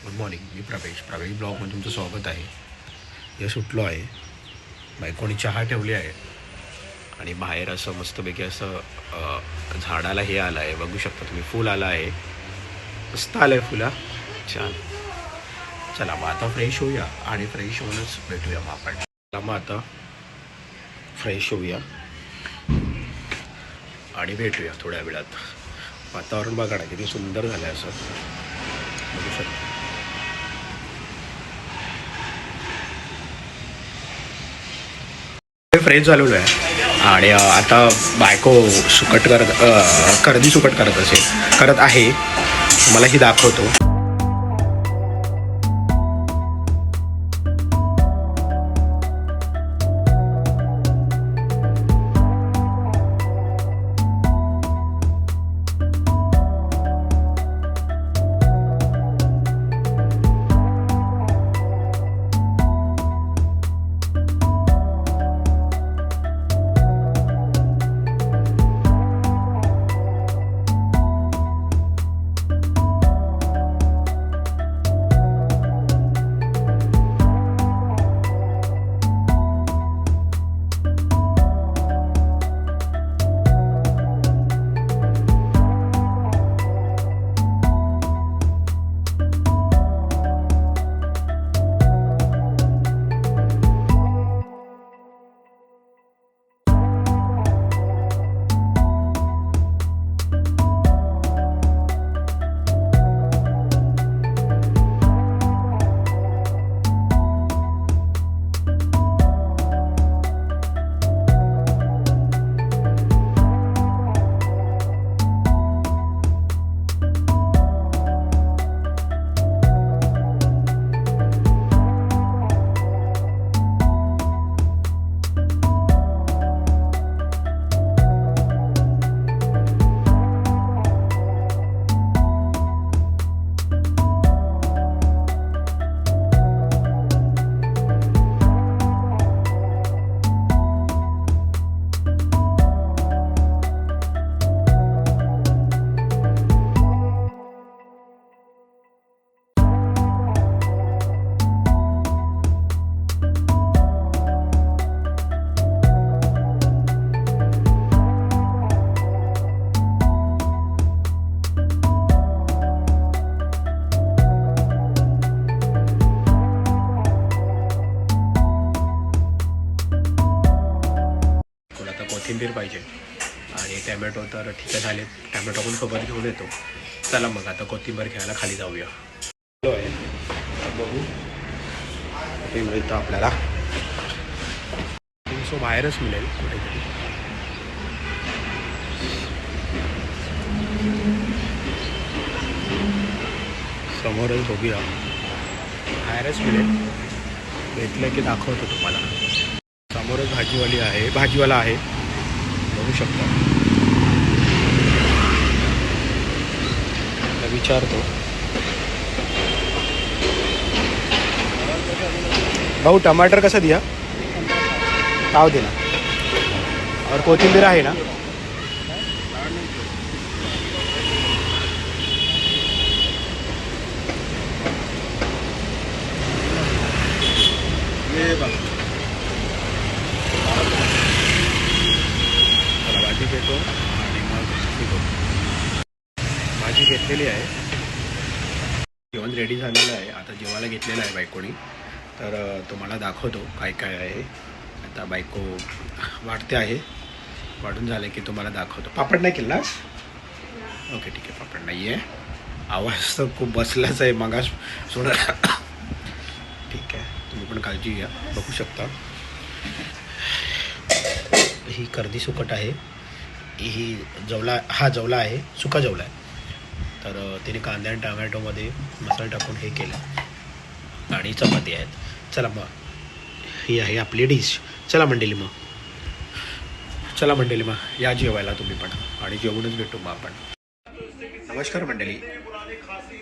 Good morning. मी प्रवेश ब्लॉगमध्ये तुमचं स्वागत आहे. हे सुटलो आहे. बायकोनी चहा ठेवली आहे आणि बाहेर असं मस्तपैकी असं झाडाला हे आलं आहे, बघू शकता तुम्ही, फूल आलं आहे. मस्त आलं आहे फुला. छान. चला मग आता फ्रेश होऊया आणि फ्रेश होऊनच भेटूया मग आपण. चला मग आता फ्रेश होऊया आणि भेटूया थोड्या वेळात. वातावरण बघा ना किती सुंदर झालं आहे, असं बघू शकता. फ्रेश झालेलो आहे आणि आता बायको कर्दी सुकट करत आहे. मला ही दाखवतो. कोथिंबीर पाहिजे आणि टॅमॅटो तर ठीक आहे झाले. टॅमॅटो पण सोबत घेऊन येतो. चला मग आता कोथिंबीर घ्यायला खाली जाऊया. आहे बघू ते मिळतं आपल्याला. 300 बाहेरच मिळेल कुठेतरी. समोरच बघूया, बाहेरच मिळेल. भेटलं की दाखवतो तुम्हाला. समोरच भाजीवाला आहे, बघू शकता. विचारतो, भाऊ टमाटर कसं दिया, पाव दिला. और कोथिंबीर आहे ना. भाजी घेतो आणि मग भाजी घेतलेली आहे. जेवण रेडी झालेलं आहे. आता जेवायला घेतलेलं आहे बायकोनी. तर तुम्हाला दाखवतो काय काय आहे. आता बायको वाटते आहे. वाढून झालं की तुम्हाला दाखवतो. पापड नाही केला. ओके ठीक आहे, पापड नाही आहे. आवाज तर खूप बसलाच आहे मागास सोडा. ठीक आहे, तुम्ही पण काळजी घ्या. बघू शकता ही कर्दी सुकट आहे. ही जवला आहे, सुका जवला आहे. तर तिने कांदा आणि टमॅटोमध्ये मसाला टाकून हे केलं आणि चपाती आहेत. चला मग ही आहे आपली डिश. चला मंडळी मग या जेवायला तुम्ही पण आणि जेवूनच भेटू मग आपण. नमस्कार मंडळी.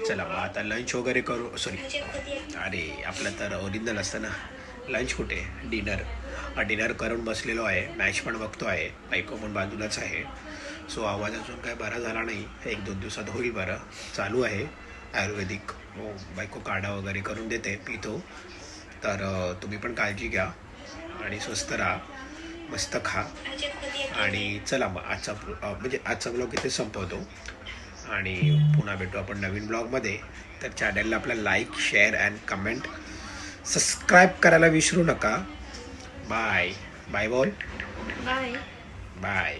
चला मग आता लंच वगैरे करू. सॉरी, अरे आपलं तर ओरिजिनल असतं ना. लंच कुठे, डिनर करून बसलेलो आहे. मॅच पण बघतो आहे. बायको पण बाजूलाच आहे. सो आवाज अजून काय बरा झाला नाही. 1-2 दिवसात होईल बरं. चालू आहे आयुर्वेदिक बायको काढा वगैरे करून देते, पितो. तर तुम्ही पण काळजी घ्या आणि स्वस्त राहा, मस्त खा. आणि चला मग आजचा ब्लॉग इथे संपवतो आणि पुन्हा भेटू आपण नवीन ब्लॉगमध्ये. तर चॅनलला आपला like, share and comment, subscribe करायला विसरू नका. Bye bye. बोल bye. Bye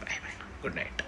bye bye. Good night.